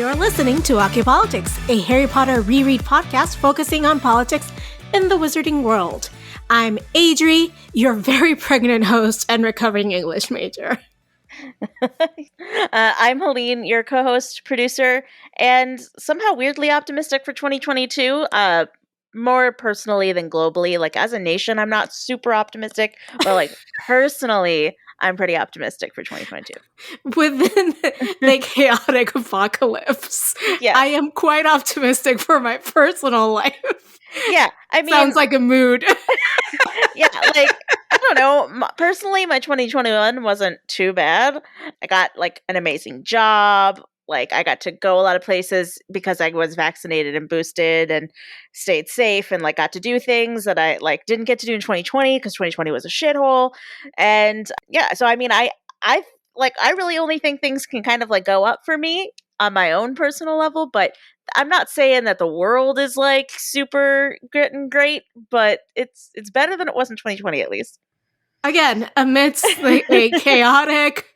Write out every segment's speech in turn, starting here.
You're listening to Politics, a Harry Potter reread podcast focusing on politics in the wizarding world. I'm Adri, your very pregnant host and recovering English major. I'm Helene, your co-host, producer, and somehow weirdly optimistic for 2022. More personally than globally. Like, as a nation, I'm not super optimistic, but like personally, I'm pretty optimistic for 2022. Within the chaotic apocalypse, Yeah. I am quite optimistic for my personal life. Yeah, I mean, sounds like a mood. Yeah, like, I don't know. Personally, my 2021 wasn't too bad. I got like an amazing job. Like, I got to go a lot of places because I was vaccinated and boosted and stayed safe and like got to do things that I like didn't get to do in 2020 because 2020 was a shithole. And yeah, so I mean, I really only think things can kind of like go up for me on my own personal level, but I'm not saying that the world is like super good and great, but it's better than it was in 2020 at least. Again, amidst a chaotic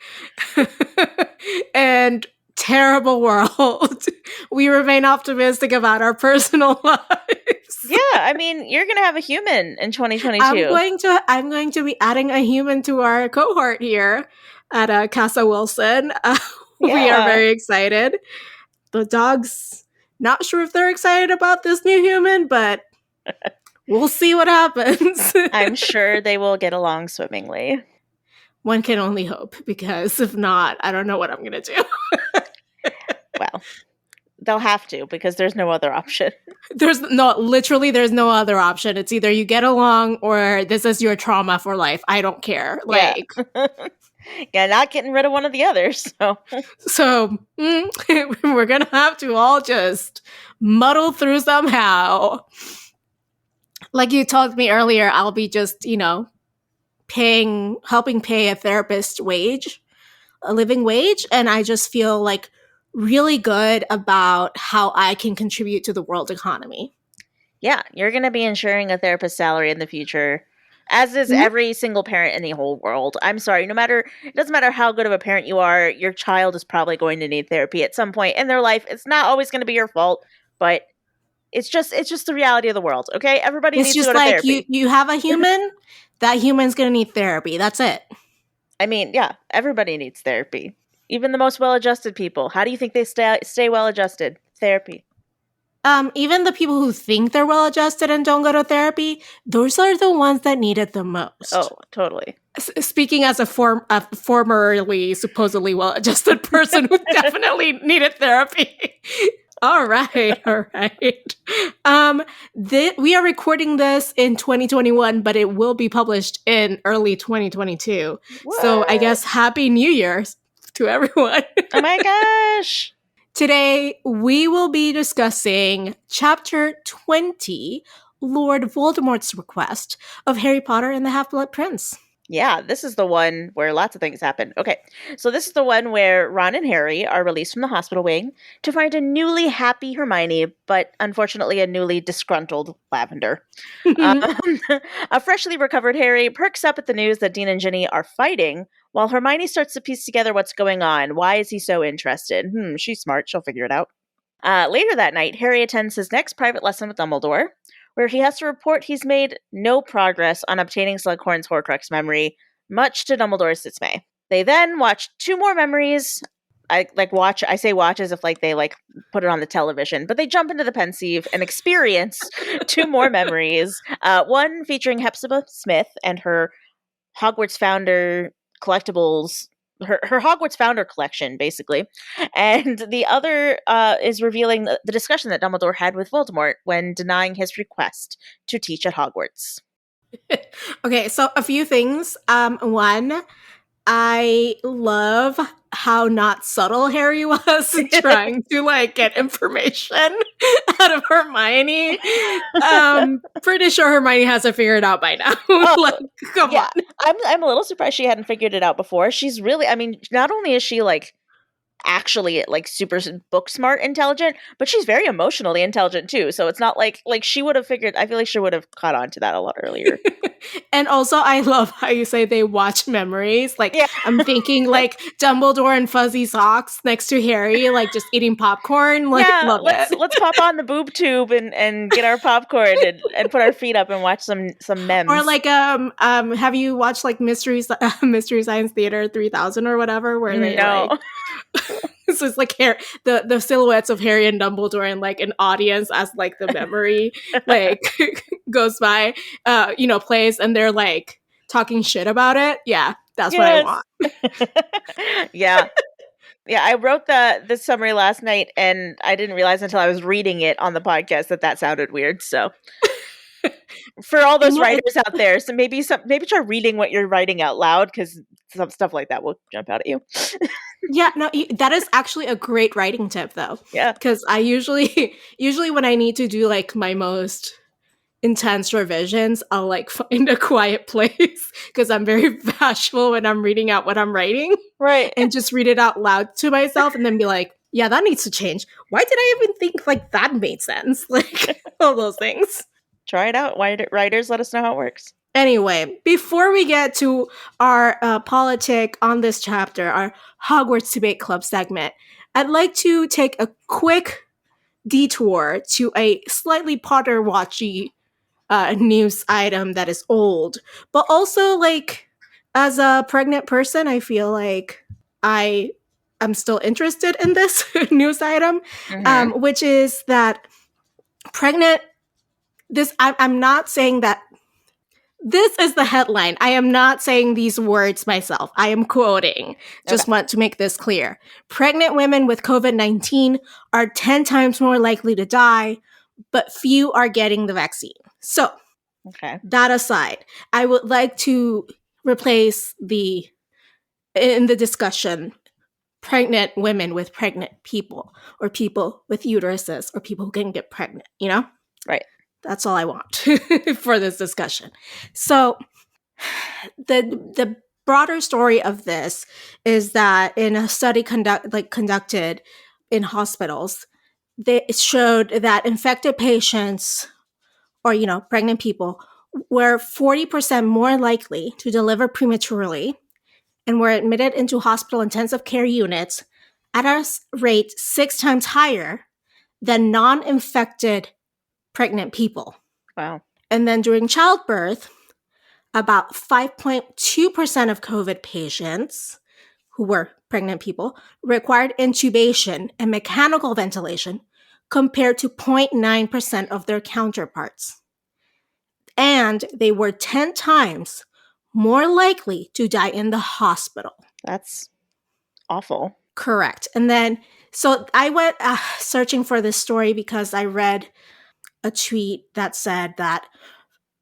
and terrible world, we remain optimistic about our personal lives. Yeah, I mean, you're gonna have a human in 2022. I'm going to be adding a human to our cohort here at Casa Wilson. We are very excited. The dogs, not sure if they're excited about this new human, but we'll see what happens. I'm sure they will get along swimmingly. One can only hope, because if not, I don't know what I'm going to do. Well, they'll have to, because there's no other option. There's no other option. It's either you get along or this is your trauma for life. I don't care. Like, yeah, not getting rid of one of the others. So we're going to have to all just muddle through somehow. Like you told me earlier, I'll be just, helping pay a therapist a living wage. And I just feel like really good about how I can contribute to the world economy. Yeah, you're going to be insuring a therapist salary in the future, as is every single parent in the whole world. I'm sorry, it doesn't matter how good of a parent you are, your child is probably going to need therapy at some point in their life. It's not always going to be your fault, but it's just the reality of the world, okay? Everybody needs to go to therapy. It's just like you have a human, that human's going to need therapy. That's it. I mean, yeah, everybody needs therapy. Even the most well-adjusted people. How do you think they stay well-adjusted? Therapy. Even the people who think they're well-adjusted and don't go to therapy, those are the ones that need it the most. Oh, totally. Speaking as a formerly supposedly well-adjusted person who definitely needed therapy. All right. We are recording this in 2021, but it will be published in early 2022. What? So I guess Happy New Year's to everyone. Oh my gosh. Today, we will be discussing Chapter 20, Lord Voldemort's Request of Harry Potter and the Half-Blood Prince. Yeah, this is the one where lots of things happen. Okay, so this is the one where Ron and Harry are released from the hospital wing to find a newly happy Hermione, but unfortunately a newly disgruntled Lavender. A freshly recovered Harry perks up at the news that Dean and Ginny are fighting, while Hermione starts to piece together what's going on. Why is he so interested? She's smart. She'll figure it out. Later that night, Harry attends his next private lesson with Dumbledore, where he has to report he's made no progress on obtaining Slughorn's Horcrux memory, much to Dumbledore's dismay. They then watch two more memories. I say watch as if like they like put it on the television, but they jump into the Pensieve and experience two more memories. One featuring Hepzibah Smith and her Hogwarts Founder collectibles, her Hogwarts Founder collection, basically. And the other is revealing the discussion that Dumbledore had with Voldemort when denying his request to teach at Hogwarts. Okay, so a few things. One, I love how not subtle Harry was trying to like get information out of Hermione. Pretty sure Hermione has it figured out by now. Like, come on. I'm a little surprised she hadn't figured it out before. She's really, I mean, not only is she like actually like super book smart intelligent, but she's very emotionally intelligent too. So it's not like she would have figured. I feel like she would have caught on to that a lot earlier. And also, I love how you say they watch memories. Like, Yeah. I'm thinking like Dumbledore and fuzzy socks next to Harry, like just eating popcorn. Like, Yeah, love it. let's pop on the boob tube and get our popcorn and put our feet up and watch some Or memes. like, have you watched like Mystery Science Theater 3000 or whatever, where they No. like, so it's like the silhouettes of Harry and Dumbledore and like an audience as like the memory like goes by, plays, and they're like talking shit about it. Yeah, that's what I Yes. want. Yeah. Yeah, I wrote the summary last night, and I didn't realize until I was reading it on the podcast that sounded weird. So, for all those No, writers out there, so maybe try reading what you're writing out loud, because some stuff like that will jump out at you. yeah, no, that is actually a great writing tip though, Yeah, because I usually when I need to do like my most intense revisions, I'll like find a quiet place because I'm very bashful when I'm reading out what I'm writing, right. and just read it out loud to myself and then be like, yeah, that needs to change. Why did I even think like that made sense? Like all those things. Try it out. Writers, let us know how it works. Anyway, before we get to our politic on this chapter, our Hogwarts Debate Club segment, I'd like to take a quick detour to a slightly Potter watchy news item that is old, but also like as a pregnant person, I feel like I am still interested in this news item, Mm-hmm. which is that pregnant. I'm not saying that. This is the headline. I am not saying these words myself. I am quoting. Just Okay. want to make this clear. Pregnant women with COVID-19 are 10 times more likely to die, but few are getting the vaccine. So, Okay. that aside, I would like to replace in the discussion, pregnant women with pregnant people, or people with uteruses, or people who can get pregnant, Right. That's all I want for this discussion. So, the broader story of this is that in a study conducted in hospitals, it showed that infected patients, or pregnant people, were 40% more likely to deliver prematurely and were admitted into hospital intensive care units at a rate 6 times higher than non-infected pregnant people. Wow. And then during childbirth, about 5.2% of COVID patients who were pregnant people required intubation and mechanical ventilation compared to 0.9% of their counterparts. And they were 10 times more likely to die in the hospital. That's awful. Correct. And then, so I went searching for this story because I read a tweet that said that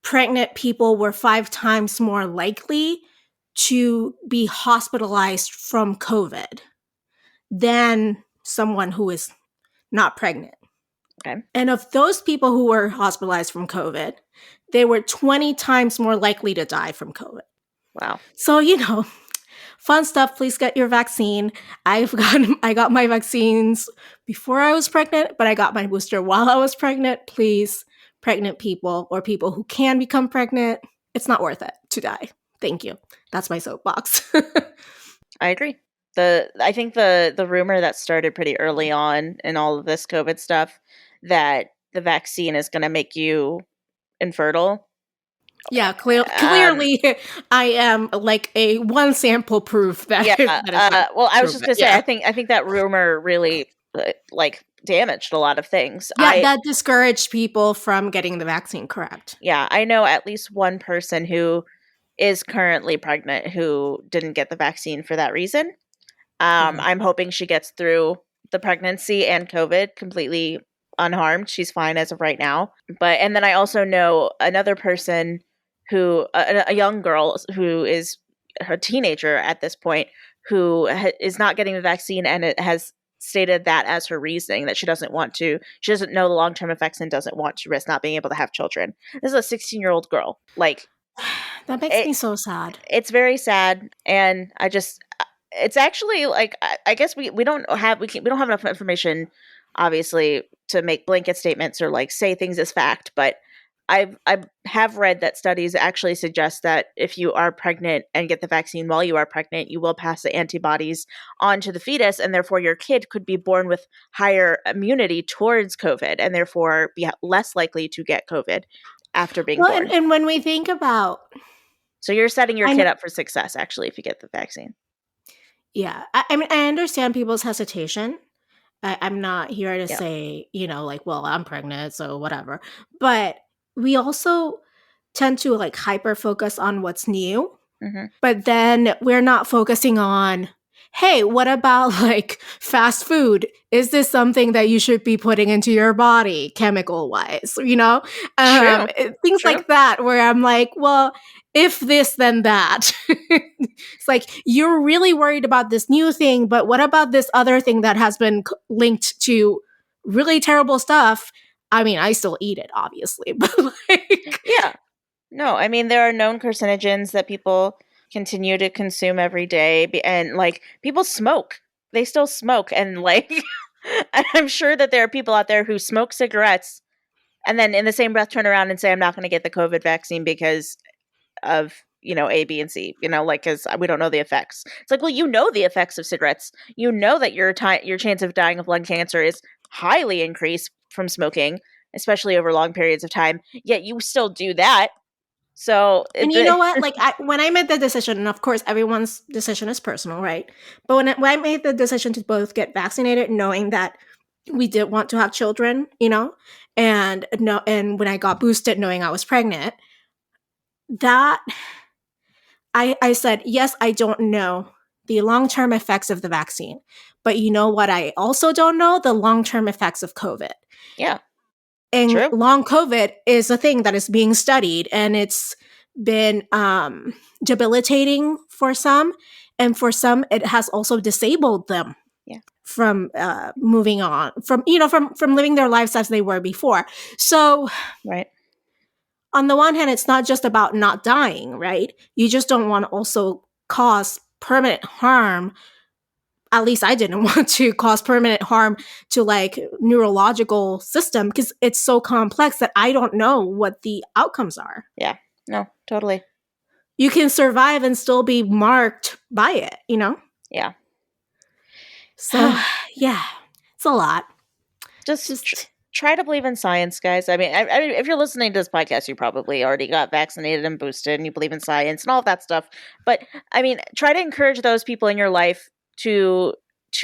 pregnant people were 5 times more likely to be hospitalized from COVID than someone who is not pregnant. Okay. And of those people who were hospitalized from COVID, they were 20 times more likely to die from COVID. Wow. So, fun stuff. Please get your vaccine. I got my vaccines before I was pregnant, but I got my booster while I was pregnant. Please, pregnant people or people who can become pregnant, it's not worth it to die. Thank you. That's my soapbox. I agree. I think the rumor that started pretty early on in all of this COVID stuff, that the vaccine is going to make you infertile. Yeah, Um, clearly, I am like a one sample proof that yeah. that is not Well, I was just proven. gonna say, Yeah. I think that rumor really like damaged a lot of things. Yeah, that discouraged people from getting the vaccine, correct. Yeah, I know at least one person who is currently pregnant who didn't get the vaccine for that reason. I'm hoping she gets through the pregnancy and COVID completely unharmed. She's fine as of right now. And then I also know another person who, a young girl who is a teenager at this point, who is not getting the vaccine, and it has stated that as her reasoning, that she doesn't know the long-term effects and doesn't want to risk not being able to have children. This is a 16-year-old girl. Like, That makes it, me so sad. it's very sad, and it's actually like I guess we don't have we don't have enough information, obviously, to make blanket statements or like say things as fact. But I have read that studies actually suggest that if you are pregnant and get the vaccine while you are pregnant, you will pass the antibodies on to the fetus, and therefore your kid could be born with higher immunity towards COVID, and therefore be less likely to get COVID after being Well, born. and when we think about, So you're setting your I kid know, up for success, actually, if you get the vaccine. yeah, I mean, I understand people's hesitation. I'm not here to Yeah. say, like, well, I'm pregnant, so whatever. But we also tend to like hyper focus on what's new, Hmm. but then we're not focusing on, hey, what about like fast food? Is this something that you should be putting into your body chemical wise? True. Things True. like that, where I'm like, well, if this, then that. It's like, you're really worried about this new thing, but what about this other thing that has been linked to really terrible stuff? I mean, I still eat it, obviously, but like, Yeah. No, I mean, there are known carcinogens that people continue to consume every day. And like people smoke, they still smoke. And like, I'm sure that there are people out there who smoke cigarettes and then in the same breath turn around and say, I'm not going to get the COVID vaccine because of, A, B, and C, like, because we don't know the effects. It's like, well, the effects of cigarettes. You know that your chance of dying of lung cancer is highly increased from smoking, especially over long periods of time. Yet you still do that. So and you know what? Like, when I made the decision, and of course, everyone's decision is personal, right? But when I made the decision to both get vaccinated, knowing that we did want to have children, and no, and when I got boosted, knowing I was pregnant, that I said, yes, I don't know the long term effects of the vaccine, but you know what? I also don't know the long term effects of COVID. yeah, And true. long COVID is a thing that is being studied, and it's been debilitating for some, and for some it has also disabled them Yeah, from moving on from living their lives as they were before. So right. on the one hand, it's not just about not dying, right? You just don't want to also cause permanent harm. At least I didn't want to cause permanent harm to like neurological system, because it's so complex that I don't know what the outcomes are. Yeah, no, totally. You can survive and still be marked by it. Yeah. So yeah, it's a lot. Just Just try to believe in science, guys. I mean, if you're listening to this podcast, you probably already got vaccinated and boosted and you believe in science and all of that stuff. But I mean, try to encourage those people in your life to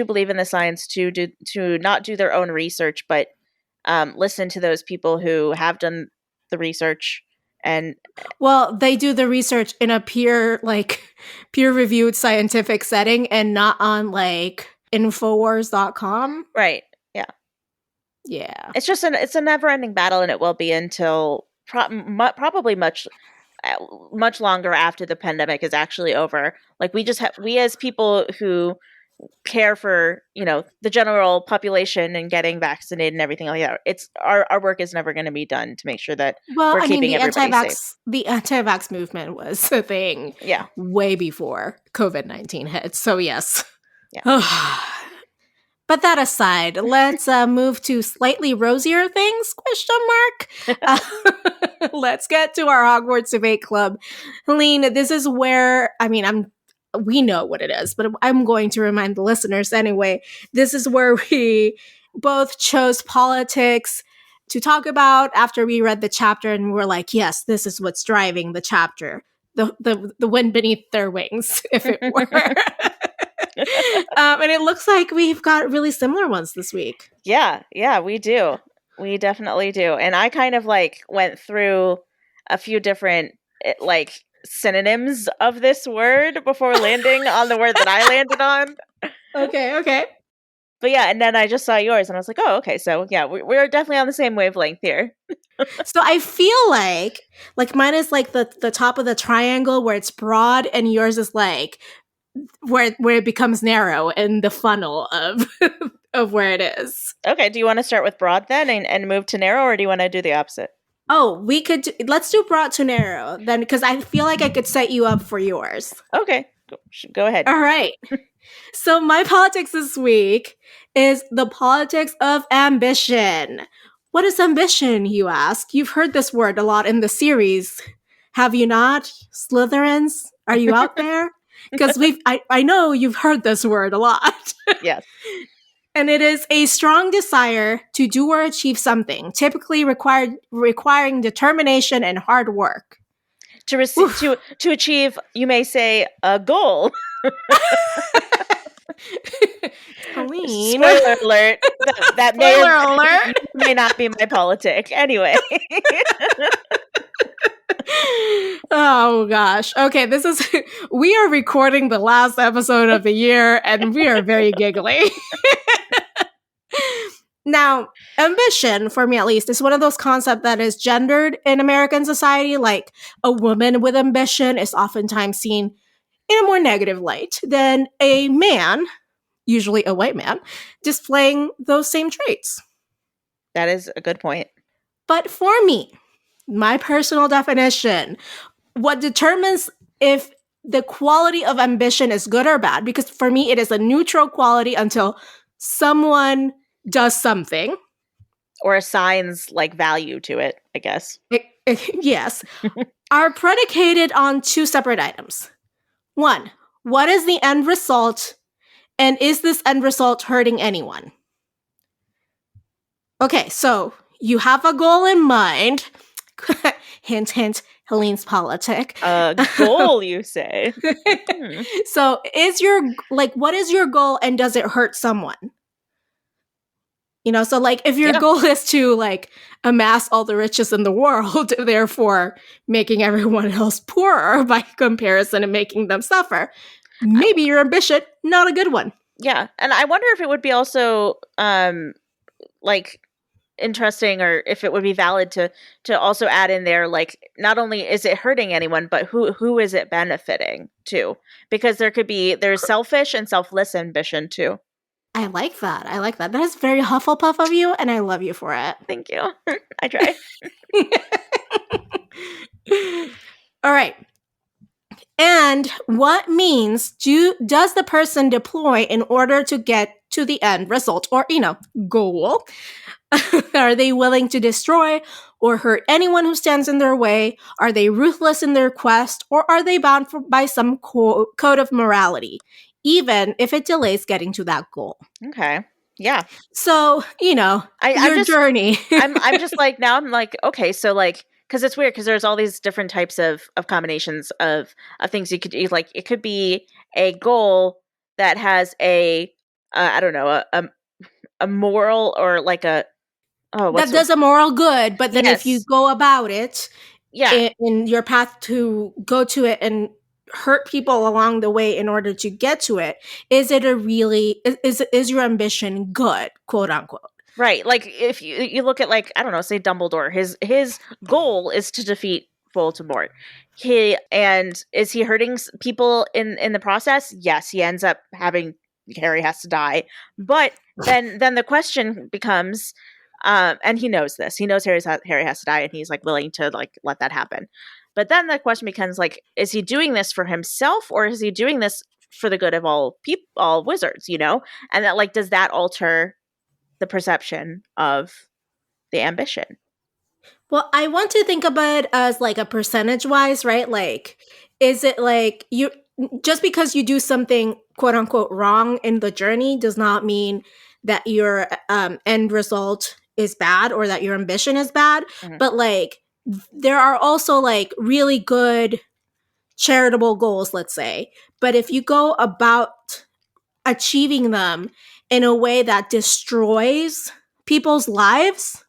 believe in the science, to not do their own research, but listen to those people who have done the research. And well, they do the research in a peer reviewed scientific setting, and not on like infowars.com. right, yeah, Yeah. it's a never ending battle, and it will be until probably much longer after the pandemic is actually over. Like we as people who care for the general population and getting vaccinated and everything like that, it's our work is never going to be done to make sure that Well, we're I mean, keeping everybody safe. the anti-vax movement was a thing Yeah, way before COVID-19 hit. So yes. yeah. But that aside, let's move to slightly rosier things? Question mark. Let's get to our Hogwarts debate club. Helene, this is where we know what it is, but I'm going to remind the listeners anyway. This is where we both chose politics to talk about after we read the chapter, and we're like, yes, this is what's driving the chapter. The wind beneath their wings, if it were. And it looks like we've got really similar ones this week. Yeah, we do. We definitely do. And I kind of like went through a few different like synonyms of this word before landing on the word that I landed on. Okay. But yeah, and then I just saw yours and I was like, oh, okay. So yeah, we're definitely on the same wavelength here. So I feel like mine is like the top of the triangle where it's broad, and yours is like where it becomes narrow in the funnel of of where it is. Okay, do you want to start with broad then and move to narrow, or do you want to do the opposite? Oh, let's do broad to narrow then, because I feel like I could set you up for yours. Okay. Go ahead. All right. So my politics this week is the politics of ambition. What is ambition, you ask? You've heard this word a lot in the series. Have you not? Slytherins? Are you out there? Because I know you've heard this word a lot. Yes. And it is a strong desire to do or achieve something, typically requiring determination and hard work. To achieve, you may say, a goal. Helene. Spoiler alert. That Spoiler alert. may not be my politic. Anyway. Oh gosh. Okay, we are recording the last episode of the year and we are very giggly. Now, ambition, for me at least, is one of those concepts that is gendered in American society. Like, a woman with ambition is oftentimes seen in a more negative light than a man, usually a white man, displaying those same traits. That is a good point. But for me, my personal definition, what determines if the quality of ambition is good or bad, because for me, it is a neutral quality until someone does something. Or assigns like value to it, I guess. Yes. Are predicated on two separate items. One, what is the end result? And is this end result hurting anyone? Okay, so you have a goal in mind. Hint, hint, Helene's politic. A goal, you say? So what is your goal and does it hurt someone? You know, so like if your goal is to like amass all the riches in the world, therefore making everyone else poorer by comparison and making them suffer, maybe your ambition, not a good one. Yeah. And I wonder if it would be also like interesting, or if it would be valid to also add in there, like, not only is it hurting anyone, but who is it benefiting to? Because there's selfish and selfless ambition too. I like that. That is very Hufflepuff of you, and I love you for it. Thank you. I try. All right. And what means does the person deploy in order to get to the end result or, goal? Are they willing to destroy or hurt anyone who stands in their way? Are they ruthless in their quest, or are they bound by some code of morality, even if it delays getting to that goal? Okay. Yeah. So, your journey. I'm just like, now I'm like, okay, so like, because it's weird, because there's all these different types of combinations of things you could do. Like, it could be a goal that has a moral, or like that does a moral good, but then if you go about it in your path to go to it and hurt people along the way in order to get to it, is your ambition good, quote unquote? Right. Like, if you look at, like, I don't know, say Dumbledore, his goal is to defeat Voldemort. And is he hurting people in the process? Yes, he ends up having Harry has to die. But then the question becomes, and he knows this. He knows Harry has to die, and he's like willing to like let that happen. But then the question becomes, like, is he doing this for himself, or is he doing this for the good of all wizards? And that, like, does that alter the perception of the ambition? Well, I want to think about it as like a percentage wise, right? Like, is it like just because you do something quote unquote wrong in the journey does not mean that your end result is bad or that your ambition is bad. Mm-hmm. But like, there are also like really good charitable goals, let's say. But if you go about achieving them in a way that destroys people's lives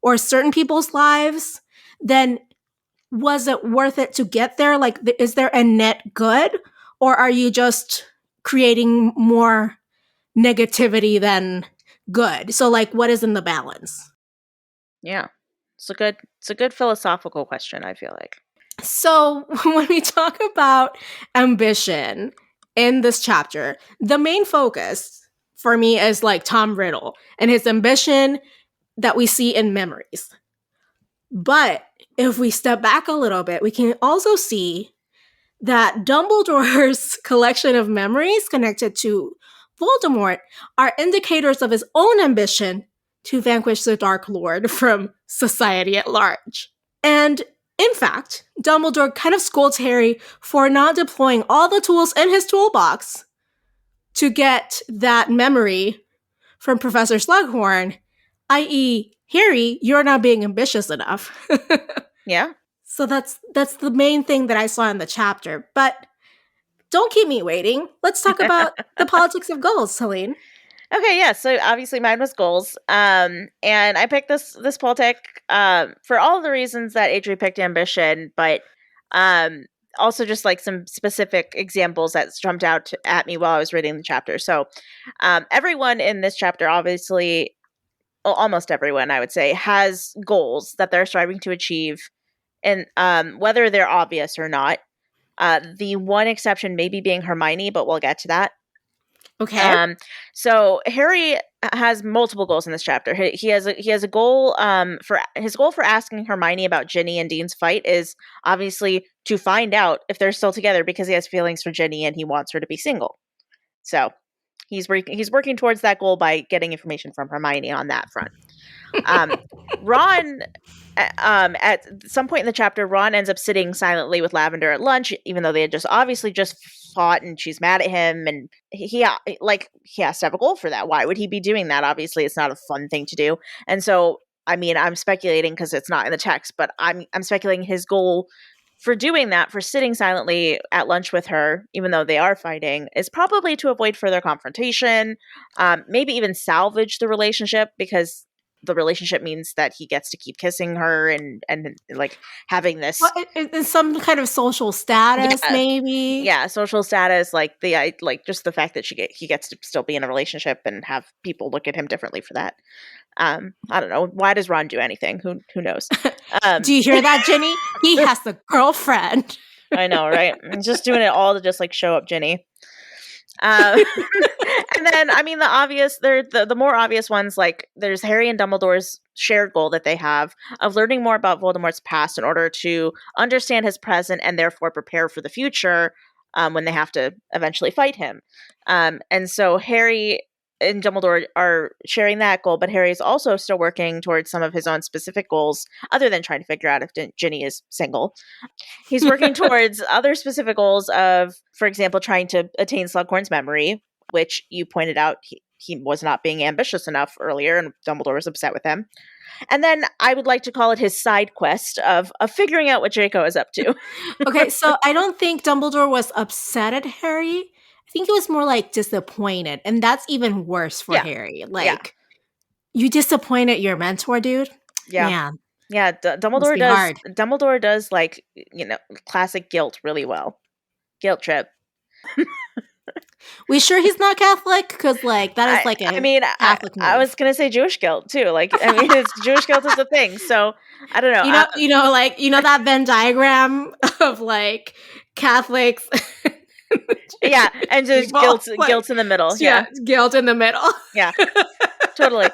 or certain people's lives, then was it worth it to get there? Like, is there a net good, or are you just creating more negativity than good? So like, what is in the balance? Yeah. It's a good philosophical question, I feel like. So when we talk about ambition in this chapter, the main focus for me is like Tom Riddle and his ambition that we see in memories. But if we step back a little bit, we can also see that Dumbledore's collection of memories connected to Voldemort are indicators of his own ambition to vanquish the Dark Lord from society at large. And in fact, Dumbledore kind of scolds Harry for not deploying all the tools in his toolbox to get that memory from Professor Slughorn, i.e., Harry, you're not being ambitious enough. Yeah. So that's the main thing that I saw in the chapter. But don't keep me waiting. Let's talk about the politics of goals, Helene. Okay, yeah. So obviously mine was goals. And I picked this politic for all the reasons that Adri picked ambition, but also just like some specific examples that jumped out at me while I was reading the chapter. So everyone in this chapter, obviously, well, almost everyone, I would say, has goals that they're striving to achieve, and whether they're obvious or not. The one exception maybe being Hermione, but we'll get to that. Okay. So Harry has multiple goals in this chapter. He has a goal. For his goal for asking Hermione about Ginny and Dean's fight is obviously to find out if they're still together, because he has feelings for Ginny and he wants her to be single. So he's working towards that goal by getting information from Hermione on that front. Ron, at some point in the chapter, Ron ends up sitting silently with Lavender at lunch, even though they had obviously just fought, and she's mad at him, and he has to have a goal for that. Why would he be doing that? Obviously, it's not a fun thing to do, and so I mean, I'm speculating because it's not in the text, but I'm speculating his goal for doing that, for sitting silently at lunch with her, even though they are fighting, is probably to avoid further confrontation, maybe even salvage the relationship, because the relationship means that he gets to keep kissing her and like having this Some kind of social status, maybe. Yeah, social status, like just the fact that he gets to still be in a relationship and have people look at him differently for that. I don't know. Why does Ron do anything? Who knows? Do you hear that, Ginny? He has a girlfriend. I know, right? He's just doing it all to just like show up Ginny. And then, I mean, the more obvious ones, like there's Harry and Dumbledore's shared goal that they have of learning more about Voldemort's past in order to understand his present and therefore prepare for the future when they have to eventually fight him. And so Harry and Dumbledore are sharing that goal, but Harry is also still working towards some of his own specific goals, other than trying to figure out if Ginny is single. He's working towards other specific goals of, for example, trying to attain Slughorn's memory, which you pointed out he was not being ambitious enough earlier, and Dumbledore was upset with him. And then I would like to call it his side quest of figuring out what Draco is up to. Okay, so I don't think Dumbledore was upset at Harry. I think he was more like disappointed, and that's even worse for Harry. Like, you disappointed your mentor, dude? Yeah. Man. Yeah, Dumbledore does like, classic guilt really well. Guilt trip. We sure he's not Catholic? Because like that is like Catholic move. I was gonna say Jewish guilt too. Like, I mean, it's Jewish guilt is a thing. So I don't know. You know that Venn diagram of like Catholics. Yeah, and just guilt in the middle. Yeah, guilt in the middle. Yeah, totally.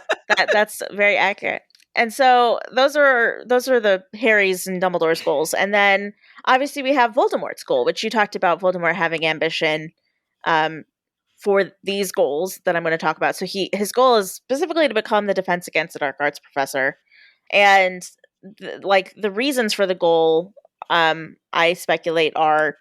That's very accurate. And so those are the Harry's and Dumbledore's goals. And then obviously we have Voldemort's goal, which you talked about Voldemort having ambition for these goals that I'm going to talk about. So his goal is specifically to become the Defense Against the Dark Arts professor. And the reasons for the goal, I speculate are,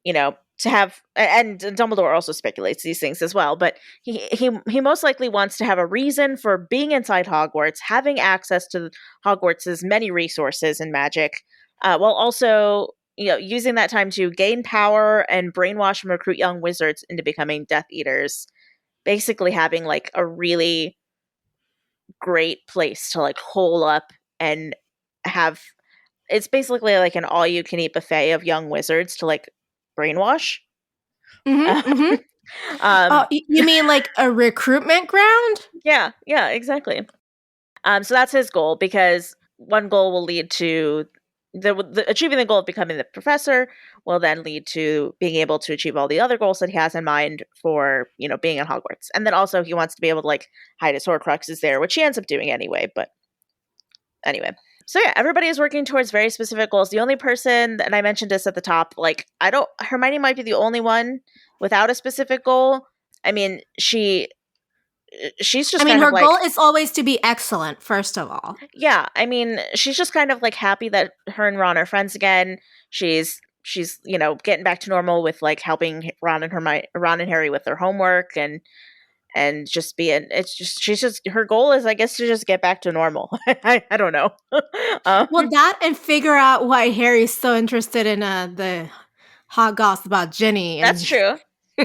to have, and Dumbledore also speculates these things as well, but he most likely wants to have a reason for being inside Hogwarts, having access to Hogwarts' many resources and magic, while also, using that time to gain power and brainwash and recruit young wizards into becoming Death Eaters, basically having like a really great place to like hole up and have. It's basically like an all-you-can-eat buffet of young wizards to like brainwash. You mean like a recruitment ground? Yeah, exactly. So that's his goal, because one goal will lead to achieving the goal of becoming the professor will then lead to being able to achieve all the other goals that he has in mind for, being in Hogwarts. And then also he wants to be able to like hide his Horcruxes there, which he ends up doing anyway. But anyway, So yeah, everybody is working towards very specific goals. The only person, and I mentioned this at the top, like Hermione might be the only one without a specific goal. I mean, she's I just mean, kind of her like, goal is always to be excellent, first of all. yeah, I mean, she's just kind of like happy that her and Ron are friends again. She's getting back to normal with like helping Ron and Harry with their homework and just being, it's just, she's just, her goal is, I guess, to just get back to normal. I don't know. um, Well, that and figure out why Harry's so interested in the hot gossip about Ginny that's and true.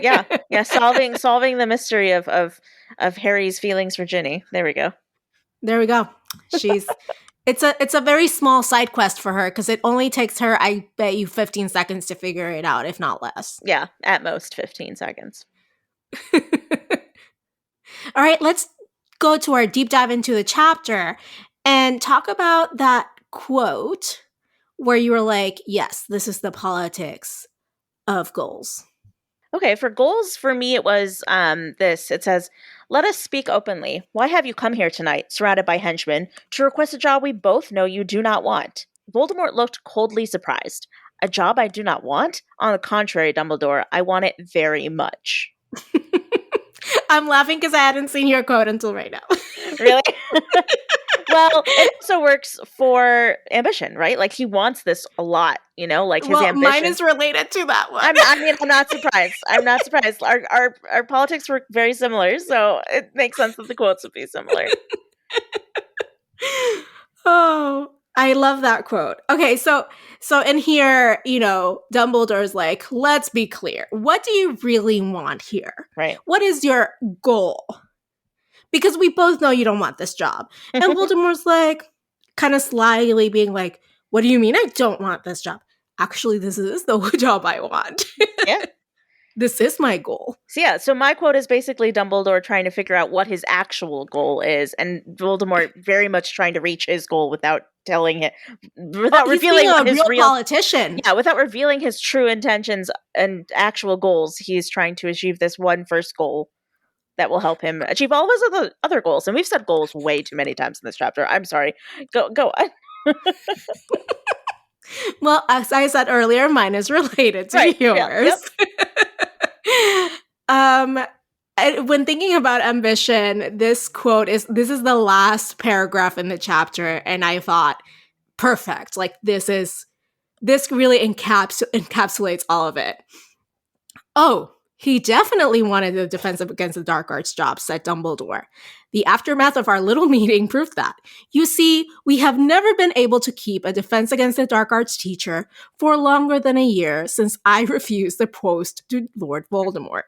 Yeah, yeah, solving the mystery of Harry's feelings for Ginny. There we go. there we go. It's a very small side quest for her because it only takes her, I bet you, 15 seconds to figure it out, if not less. Yeah, at most 15 seconds. All right, let's go to our deep dive into the chapter and talk about that quote where you were like, yes, this is the politics of goals. Okay, for goals, for me, it was this. It says, "Let us speak openly. Why have you come here tonight, surrounded by henchmen, to request a job we both know you do not want?" Voldemort looked coldly surprised. "A job I do not want? On the contrary, Dumbledore, I want it very much." I'm laughing because I hadn't seen your quote until right now. Really? Well, it also works for ambition, right? Like he wants this a lot, like his ambition. Mine is related to that one. I'm not surprised. I'm not surprised. Our politics were very similar, so it makes sense that the quotes would be similar. Oh, I love that quote. Okay, so in here, Dumbledore's like, let's be clear. What do you really want here? Right. What is your goal? Because we both know you don't want this job. And Voldemort's like, kind of slyly being like, what do you mean I don't want this job? Actually, this is the job I want. Yeah. This is my goal. So my quote is basically Dumbledore trying to figure out what his actual goal is, and Voldemort very much trying to reach his goal without telling him, without revealing his real politician. Yeah, without revealing his true intentions and actual goals. He's trying to achieve this one first goal that will help him achieve all of his other goals. And we've said goals way too many times in this chapter. I'm sorry. Go on. Well, as I said earlier, mine is related to yours. Yep. When thinking about ambition, this is the last paragraph in the chapter, and I thought, perfect. Like this really encapsulates all of it. Oh, he definitely wanted the Defense Against the Dark Arts job, said Dumbledore. The aftermath of our little meeting proved that. You see, we have never been able to keep a Defense Against the Dark Arts teacher for longer than a year since I refused the post to Lord Voldemort.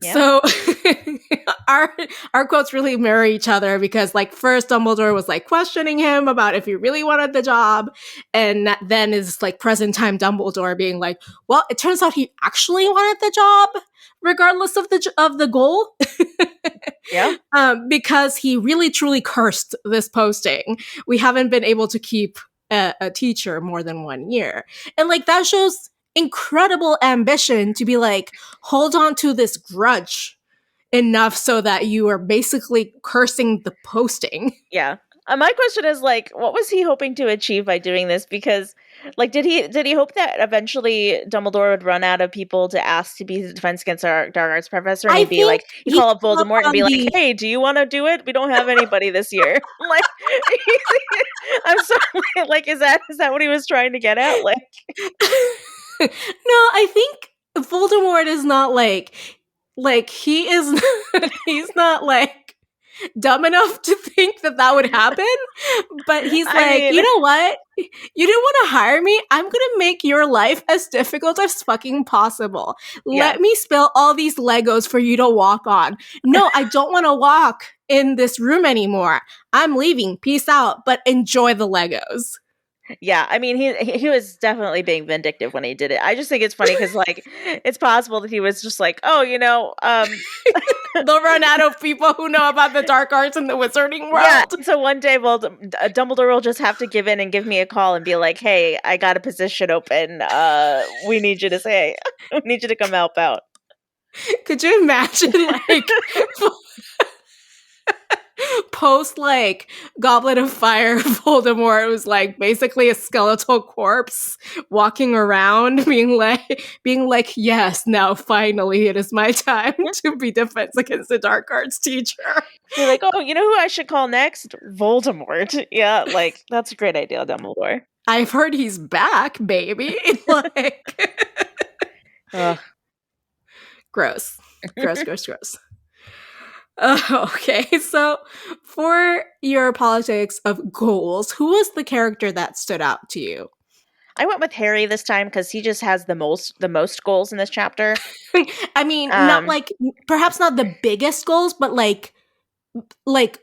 Yeah. So our quotes really mirror each other because like first Dumbledore was like questioning him about if he really wanted the job, and then is like present time Dumbledore being like, well, it turns out he actually wanted the job regardless of the goal. Yeah. Because he really truly cursed this posting. We haven't been able to keep a teacher more than 1 year. And like that shows incredible ambition to be like, hold on to this grudge enough so that you are basically cursing the posting. Yeah. My question is like, what was he hoping to achieve by doing this? Because like, did he hope that eventually Dumbledore would run out of people to ask to be the Defense Against the Dark Arts professor? And he'd call up Voldemort and be like, hey, do you want to do it? We don't have anybody this year. Like, I'm sorry. Like, is that what he was trying to get at? Like, no, I think Voldemort is not like he's not like dumb enough to think that would happen, but he's you know what? You didn't want to hire me? I'm gonna make your life as difficult as fucking possible. Yeah. Let me spill all these Legos for you to walk on. No, I don't want to walk in this room anymore. I'm leaving. Peace out, but enjoy the Legos. Yeah, I mean, he was definitely being vindictive when he did it. I just think it's funny because, like, it's possible that he was just like, oh, they'll run out of people who know about the dark arts in the wizarding world. Yeah, so one day, Dumbledore will just have to give in and give me a call and be like, hey, I got a position open. We need you to come help out. Could you imagine, like... Post like Goblet of Fire, Voldemort was like basically a skeletal corpse walking around, being like, yes, now finally it is my time to be defense against the dark arts teacher. You're like, oh, you know who I should call next? Voldemort. Yeah, like that's a great idea, Dumbledore. I've heard he's back, baby. Like, Ugh. gross, gross, gross, gross. Okay, so for your politics of goals, who was the character that stood out to you? I went with Harry this time because he just has the most goals in this chapter. I mean, not like perhaps not the biggest goals, but like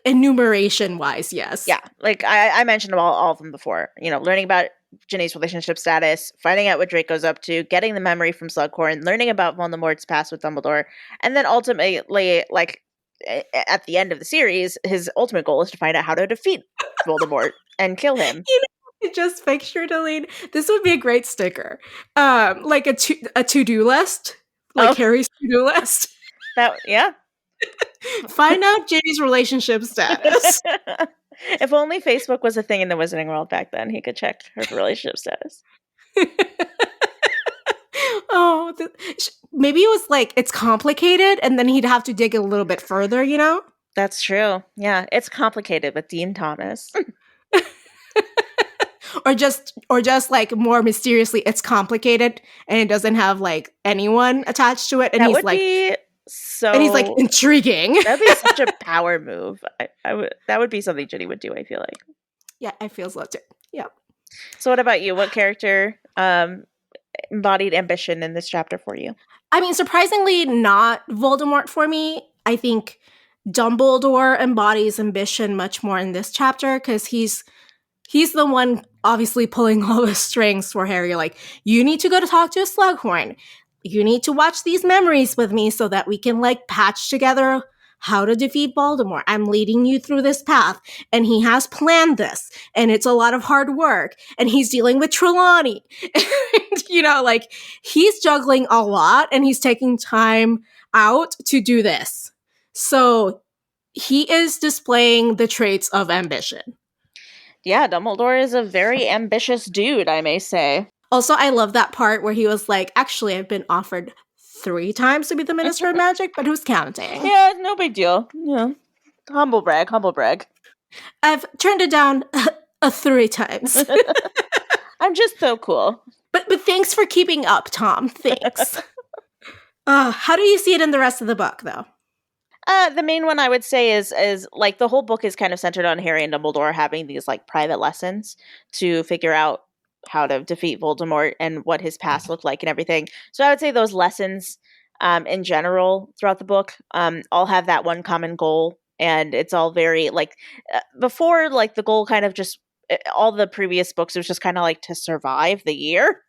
enumeration wise, yes. Yeah, like I mentioned all of them before. You know, learning about Ginny's relationship status, finding out what Draco's up to, getting the memory from Slughorn, learning about Voldemort's past with Dumbledore, and then ultimately, like at the end of the series, his ultimate goal is to find out how to defeat Voldemort and kill him. You know, I just pictured, Helene, this would be a great sticker. Like a to-do list, like Harry's to-do list. Yeah. Find out Ginny's relationship status. If only Facebook was a thing in the Wizarding World back then, he could check her relationship status. Oh, maybe it was like it's complicated, and then he'd have to dig a little bit further, you know? That's true. Yeah, it's complicated with Dean Thomas. or just like more mysteriously, it's complicated, and it doesn't have like anyone attached to it, and that he's like, and he's like intriguing. That'd be such a power move. That would be something Ginny would do. I feel like. Yeah, I feel so too. Yeah. So, what about you? What character embodied ambition in this chapter for you? I mean, surprisingly, not Voldemort for me. I think Dumbledore embodies ambition much more in this chapter because he's the one obviously pulling all the strings for Harry. Like, you need to go to talk to a Slughorn. You need to watch these memories with me so that we can like patch together how to defeat Voldemort. I'm leading you through this path, and he has planned this, and it's a lot of hard work, and he's dealing with Trelawney. And, you know, like, he's juggling a lot, and he's taking time out to do this. So he is displaying the traits of ambition. Yeah, Dumbledore is a very ambitious dude, I may say. Also, I love that part where he was like, actually, I've been offered 3 times to be the Minister of Magic, but who's counting? Yeah, no big deal. Yeah. Humble brag. I've turned it down 3 times. I'm just so cool. But thanks for keeping up, Tom. Thanks. How do you see it in the rest of the book, though? The main one I would say is like the whole book is kind of centered on Harry and Dumbledore having these like private lessons to figure out how to defeat Voldemort and what his past looked like and everything. So I would say those lessons in general throughout the book all have that one common goal, and it's all very like before, like the goal kind of just all the previous books it was just kind of like to survive the year.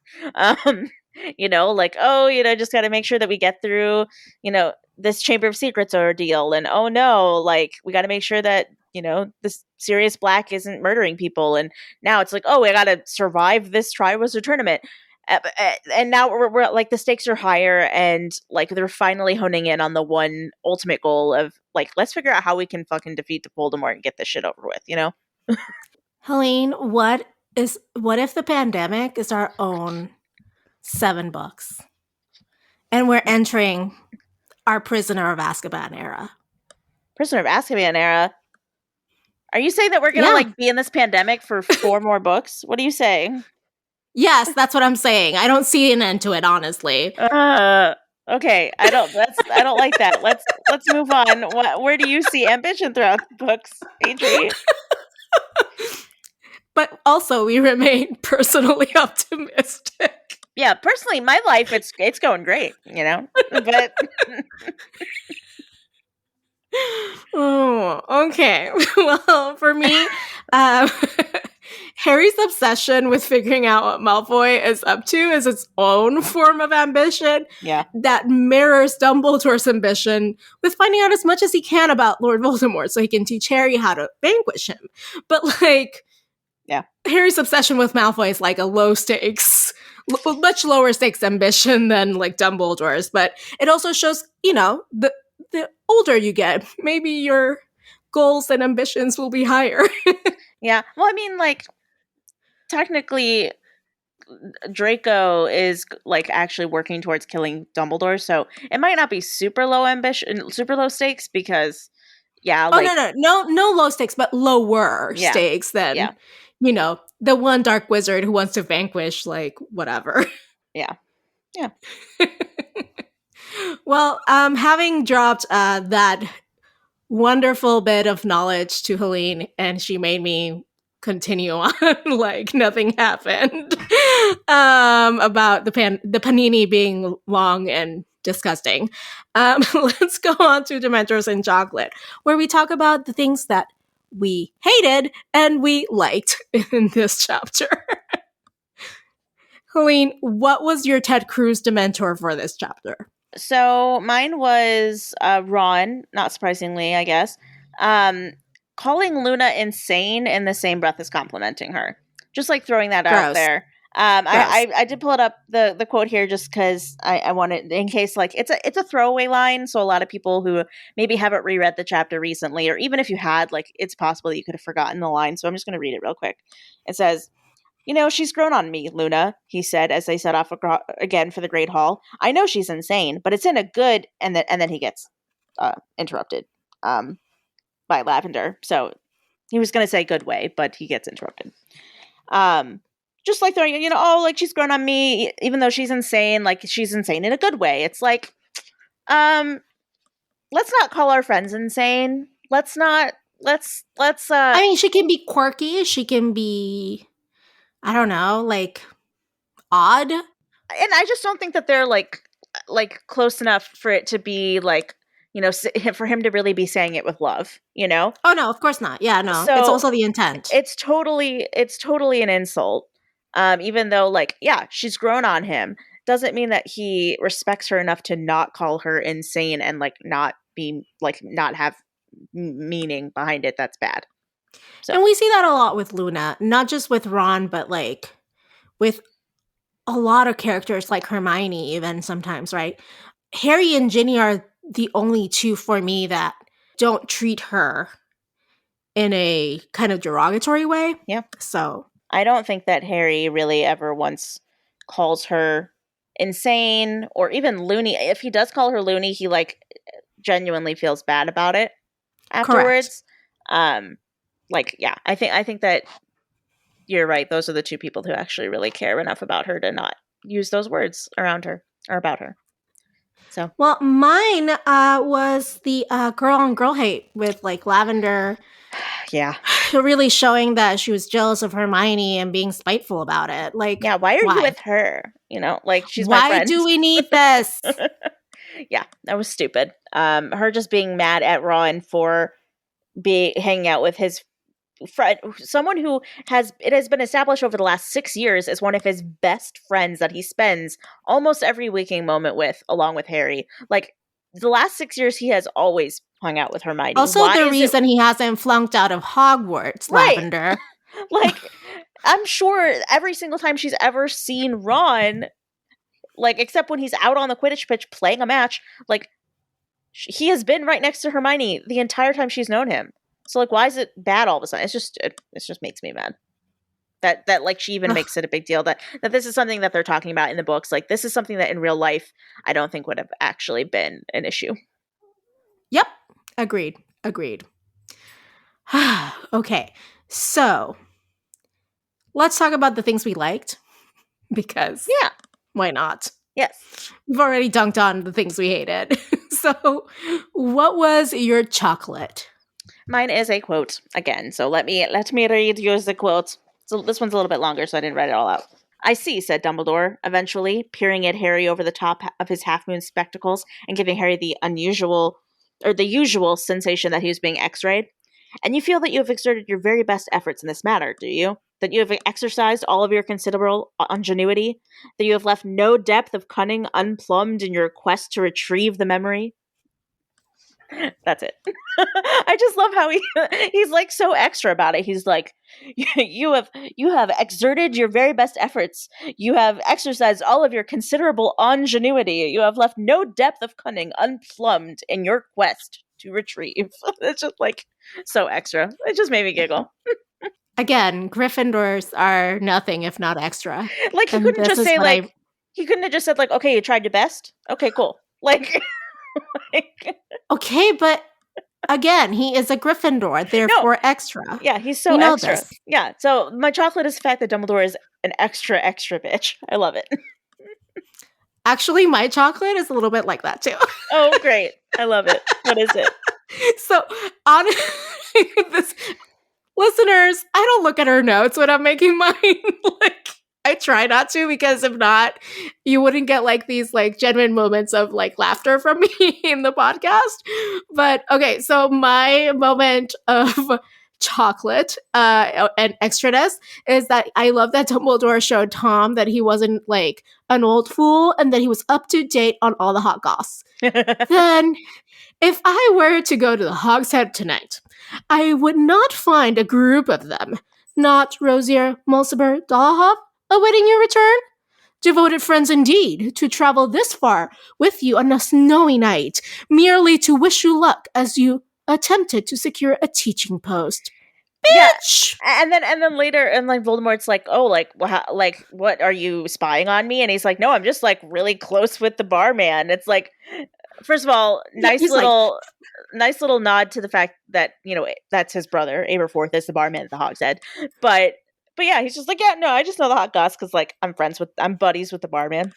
You know, like, oh, you know, just got to make sure that we get through, you know, this Chamber of Secrets ordeal, and oh no, like we got to make sure that, you know, this Sirius Black isn't murdering people. And now it's like, oh, we got to survive this Triwizard Tournament. And now we're like, the stakes are higher, and like they're finally honing in on the one ultimate goal of like, let's figure out how we can fucking defeat Voldemort and get this shit over with, you know? Helene, what if the pandemic is our own 7 books? And we're entering our Prisoner of Azkaban era. Prisoner of Azkaban era? Are you saying that we're going to like be in this pandemic for 4 more books? What are you saying? Yes, that's what I'm saying. I don't see an end to it, honestly. Okay, I don't like that. Let's move on. Where do you see ambition throughout the books, Adri? But also, we remain personally optimistic. Yeah, personally, my life it's going great, you know. But oh, okay. Well, for me, Harry's obsession with figuring out what Malfoy is up to is its own form of ambition. Yeah, that mirrors Dumbledore's ambition with finding out as much as he can about Lord Voldemort so he can teach Harry how to vanquish him. But like, yeah, Harry's obsession with Malfoy is like a low stakes, much lower stakes ambition than like Dumbledore's. But it also shows, you know, the older you get, maybe your goals and ambitions will be higher. Yeah. Well, I mean, like, technically, Draco is like actually working towards killing Dumbledore, so it might not be super low ambition, super low stakes because, yeah, Oh like, no low stakes, but lower yeah, stakes yeah, than the one dark wizard who wants to vanquish like whatever. yeah, yeah. Well, having dropped that wonderful bit of knowledge to Helene, and she made me continue on like nothing happened about the panini being long and disgusting. Let's go on to Dementors and Chocolate, where we talk about the things that we hated and we liked in this chapter. Helene, what was your Ted Cruz Dementor for this chapter? So mine was Ron, not surprisingly, I guess, um, calling Luna insane in the same breath as complimenting her. Just like throwing that out Gross. there. Gross. I did pull it up the quote here just because I wanted, in case, like, it's a throwaway line, so a lot of people who maybe haven't reread the chapter recently, or even if you had, like, it's possible that you could have forgotten the line. So I'm just going to read it real quick. It says, "You know, she's grown on me, Luna," he said as they set off again for the Great Hall. "I know she's insane, but it's in a good—" and then he gets interrupted by Lavender. So he was going to say good way, but he gets interrupted. Just like throwing, oh, like, she's grown on me, even though she's insane. Like, she's insane in a good way. It's like, let's not call our friends insane. Let's not. Let's. I mean, she can be quirky. She can be, I don't know, like odd. And I just don't think that they're like close enough for it to be like, for him to really be saying it with love, Oh no, of course not. Yeah, no. It's So also the intent. it's totally an insult. Even though, like, yeah, she's grown on him, doesn't mean that he respects her enough to not call her insane and like not be like not have meaning behind it. That's bad. So And we see that a lot with Luna, not just with Ron, but like with a lot of characters like Hermione, even sometimes, right? Harry and Ginny are the only two for me that don't treat her in a kind of derogatory way. yeah, So I don't think that Harry really ever once calls her insane or even loony. If he does call her loony, he like genuinely feels bad about it correct. afterwards. Like, yeah, I think that you're right. Those are the two people who actually really care enough about her to not use those words around her or about her. So, Well, mine was the girl on girl hate with like Lavender yeah. really showing that she was jealous of Hermione and being spiteful about it. Like, Yeah, why are you why? with her? Like, she's my Why friend. do we need this? Yeah, that was stupid. Her just being mad at Ron for hanging out with his friend, someone who it has been established over the last 6 years as one of his best friends that he spends almost every waking moment with, along with Harry. Like, the last 6 years, he has always hung out with Hermione. Also, Why the is it reason he hasn't flunked out of Hogwarts, right? Lavender. Like, I'm sure every single time she's ever seen Ron, like, except when he's out on the Quidditch pitch playing a match, like, he has been right next to Hermione the entire time she's known him. So, like, why is it bad all of a sudden? It just makes me mad. That like she even makes it a big deal that this is something that they're talking about in the books. Like, this is something that in real life I don't think would have actually been an issue. Yep. Agreed. Okay. So, let's talk about the things we liked because Yeah. why not? Yes. We've already dunked on the things we hated. So, what was your chocolate? Mine is a quote again. So let me read yours the quote. So this one's a little bit longer, so I didn't write it all out. "I see," said Dumbledore, eventually, peering at Harry over the top of his half-moon spectacles and giving Harry the usual sensation that he was being x-rayed. "And you feel that you have exerted your very best efforts in this matter, do you? That you have exercised all of your considerable ingenuity? That you have left no depth of cunning unplumbed in your quest to retrieve the memory?" That's it. I just love how he's like so extra about it. He's like, you have exerted your very best efforts. You have exercised all of your considerable ingenuity. You have left no depth of cunning unplumbed in your quest to retrieve. It's just like, So extra. It just made me giggle. Again, Gryffindors are nothing if not extra. Like he And couldn't this just is say what I like he couldn't have just said like, okay, you tried your best. Okay, cool. Like, Okay, but again, he is a Gryffindor, no, therefore extra. yeah, he's so We know extra. this. Yeah. So my chocolate is the fact that Dumbledore is an extra bitch. I love it. Actually, my chocolate is a little bit like that too. Oh, great. I love it. What is it? So on this listeners, I don't look at her notes when I'm making mine. Like I try not to because if not, you wouldn't get like these like genuine moments of like laughter from me in the podcast. But okay, so my moment of chocolate and extraness is that I love that Dumbledore showed Tom that he wasn't like an old fool and that he was up to date on all the hot goss. Then if I were to go to the Hog's Head tonight, I would not find a group of them, not Rosier, Mulciber, Dollhoff, awaiting your return. Devoted friends indeed, to travel this far with you on a snowy night, merely to wish you luck as you attempted to secure a teaching post. Yeah. Bitch! And then later, and like Voldemort's like, oh, like, like, what are you spying on me? And he's like, no, I'm just like really close with the barman. It's like, first of all, Yeah, he's like, nice little nod to the fact that that's his brother. Aberforth is the barman at the Hog's Head, but yeah, he's just like, yeah, no, I just know the hot goss because like I'm buddies with the barman.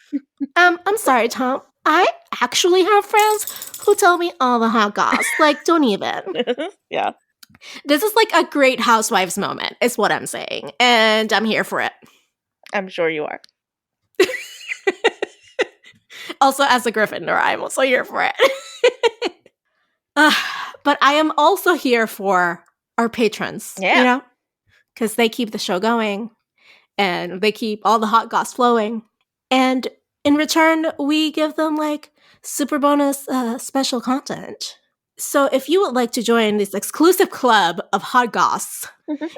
I'm sorry, Tom. I actually have friends who tell me all the hot goss. Like, don't even. Yeah, This is like a great housewives moment, is what I'm saying. And I'm here for it. I'm sure you are. Also, as a Gryffindor, I'm also here for it. But I am also here for our patrons, Yeah. you know? Because they keep the show going and they keep all the hot goss flowing. And in return, we give them like super bonus special content. So if you would like to join this exclusive club of hot goss,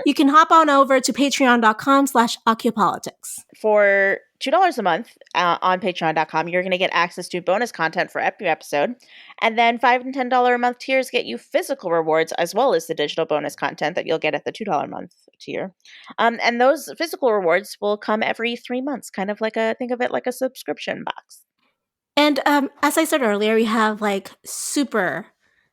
you can hop on over to patreon.com/occupolitics. For $2 a month on patreon.com, you're going to get access to bonus content for every episode. And then $5 and $10 a month tiers get you physical rewards as well as the digital bonus content that you'll get at the $2 a month tier. And those physical rewards will come every 3 months, kind of like think of it like a subscription box. And as I said earlier, we have like super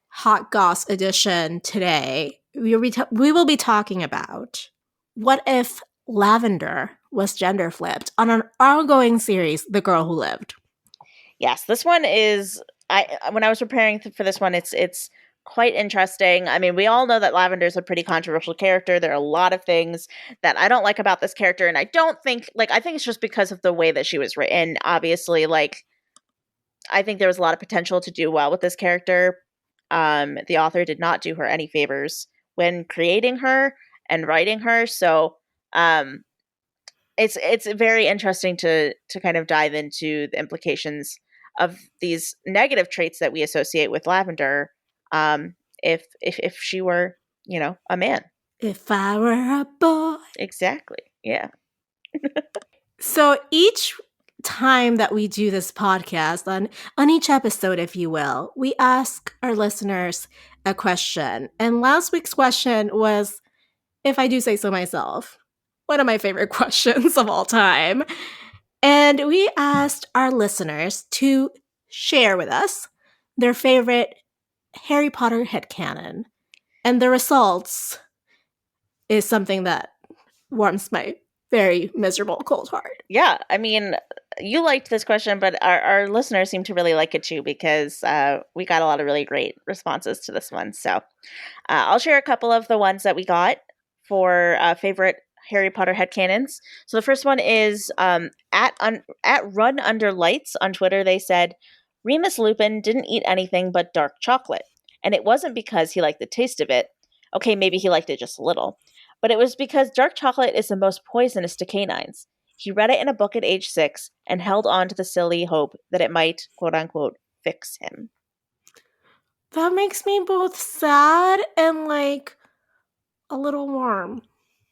hot goss edition today. We will be talking about what if Lavender was gender flipped on an ongoing series, The Girl Who Lived. Yes, this one is. When I was preparing for this one, it's quite interesting. I mean, we all know that Lavender is a pretty controversial character. There are a lot of things that I don't like about this character, and I don't think I think it's just because of the way that she was written. Obviously, like I think there was a lot of potential to do well with this character. The author did not do her any favors when creating her and writing her, so it's very interesting to kind of dive into the implications of these negative traits that we associate with Lavender. If she were, a man. If I were a boy. Exactly. Yeah. So each time that we do this podcast, on each episode, if you will, we ask our listeners a question. And last week's question was, if I do say so myself, one of my favorite questions of all time. And we asked our listeners to share with us their favorite Harry Potter headcanon. And the results is something that warms my very miserable cold heart. Yeah. I mean, you liked this question, but our listeners seem to really like it too because we got a lot of really great responses to this one. So I'll share a couple of the ones that we got for favorite Harry Potter headcanons. So the first one is at Run Under Lights on Twitter. They said, Remus Lupin didn't eat anything but dark chocolate. And it wasn't because he liked the taste of it. Okay, maybe he liked it just a little. But it was because dark chocolate is the most poisonous to canines. He read it in a book at age 6 and held on to the silly hope that it might, quote unquote, fix him. That makes me both sad and like a little warm.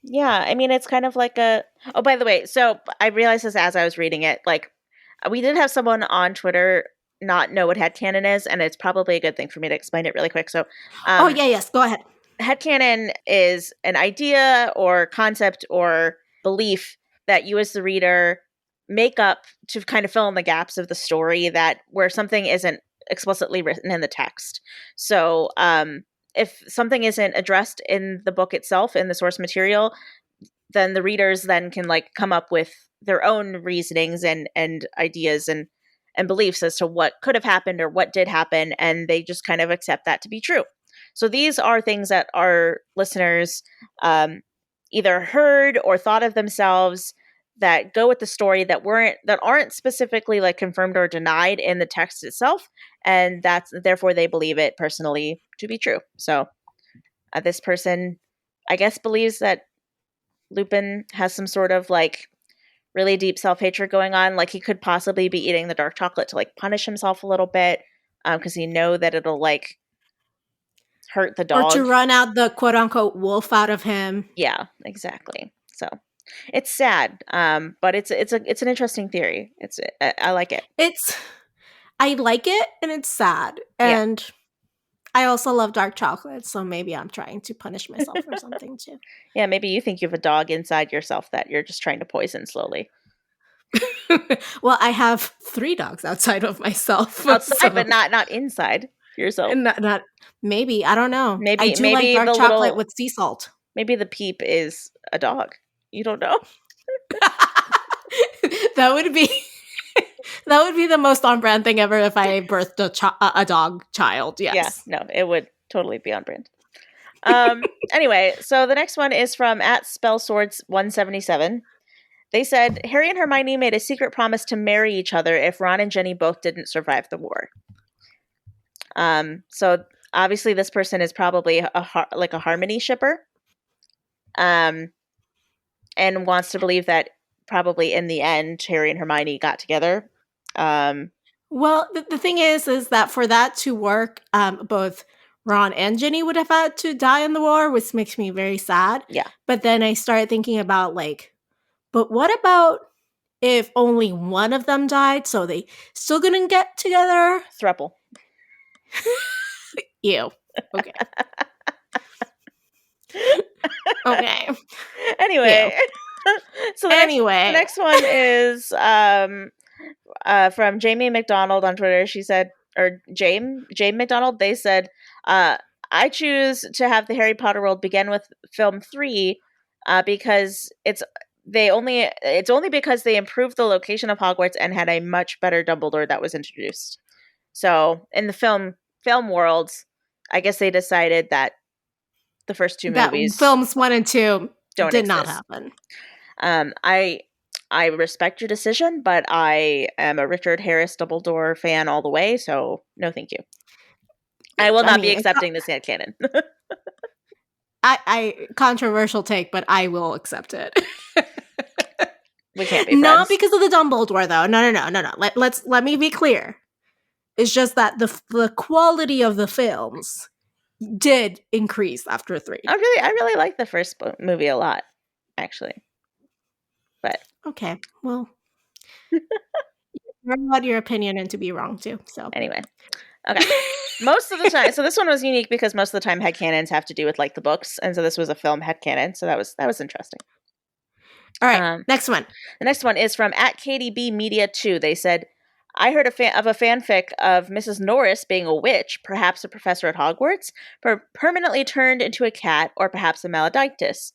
Yeah, I mean, it's kind of like a. Oh, by the way, so I realized this as I was reading it. Like, we did have someone on Twitter not know what headcanon is, and it's probably a good thing for me to explain it really quick. So, yes, go ahead. headcanon is an idea or concept or belief that you as the reader make up to kind of fill in the gaps of the story that where something isn't explicitly written in the text. So if something isn't addressed in the book itself, in the source material, then the readers then can like come up with their own reasonings and ideas and beliefs as to what could have happened or what did happen, and they just kind of accept that to be true. So these are things that our listeners either heard or thought of themselves that go with the story that aren't specifically like confirmed or denied in the text itself, and that's therefore they believe it personally to be true. So this person, I guess, believes that Lupin has some sort of like really deep self-hatred going on. Like he could possibly be eating the dark chocolate to like punish himself a little bit because he know that it'll like hurt the Or to dog. run out the quote unquote wolf out of him. Yeah, exactly. So it's sad, but it's an interesting theory. I like it. I like it and it's sad. Yeah. And I also love dark chocolate, so maybe I'm trying to punish myself or something too. Yeah, maybe you think you have a dog inside yourself that you're just trying to poison slowly. Well, I have 3 dogs outside of myself. Outside, so. but not inside yourself. Not maybe, I don't know. I Maybe do like dark the chocolate with sea salt. Maybe the Peep is a dog. You don't know. That would be that would be the most on brand thing ever if I birthed a dog child. Yes. Yeah, no, it would totally be on brand. Anyway, so the next one is from @spellswords177. They said Harry and Hermione made a secret promise to marry each other if Ron and Ginny both didn't survive the war. So obviously this person is probably a Harmony shipper. And wants to believe that probably in the end Harry and Hermione got together. Well, the thing is that for that to work, both Ron and Ginny would have had to die in the war, which makes me very sad. Yeah. But then I started thinking about but what about if only one of them died, so they still gonna get together? Thruple. Ew. Okay. Okay. Anyway. So the next one is from Jamie McDonald on Twitter. She said, or Jame McDonald, they said, I choose to have the Harry Potter world begin with film 3 because it's only because they improved the location of Hogwarts and had a much better Dumbledore that was introduced. So in the film worlds, I guess they decided that the first 2 movies, films 1 and 2, did exist. not happen. I respect your decision, but I am a Richard Harris Dumbledore fan all the way, so no thank you. I will not be accepting this headcanon. I controversial take, but I will accept it. We can't be friends. Not because of the Dumbledore, though. No. Let me be clear. It's just that the quality of the films did increase after 3. I really like the first movie a lot, actually. But okay, well, you're about your opinion and to be wrong too. So anyway, okay. Most of the time, so this one was unique because most of the time headcanons have to do with like the books, and so this was a film headcanon, so that was interesting. All right, next one. The next one is from @KDBmedia2. They said, I heard of a fanfic of Mrs. Norris being a witch, perhaps a professor at Hogwarts, permanently turned into a cat, or perhaps a maledictus.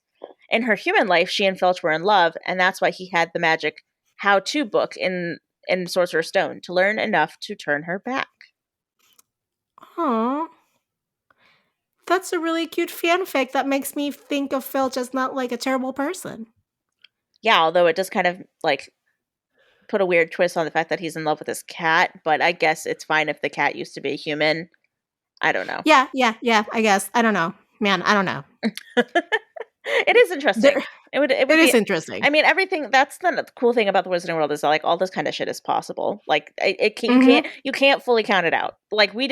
In her human life, she and Filch were in love, and that's why he had the magic how-to book in Sorcerer's Stone, to learn enough to turn her back. Aww. That's a really cute fanfic that makes me think of Filch as not like a terrible person. Yeah, although it does kind of like put a weird twist on the fact that he's in love with his cat, but I guess it's fine if the cat used to be a human. I don't know. Yeah, I guess. I don't know. Man, I don't know. It is interesting. It is interesting. I mean, everything. That's the cool thing about the Wizarding World is that, like, all this kind of shit is possible. Like, you can't fully count it out. Like, we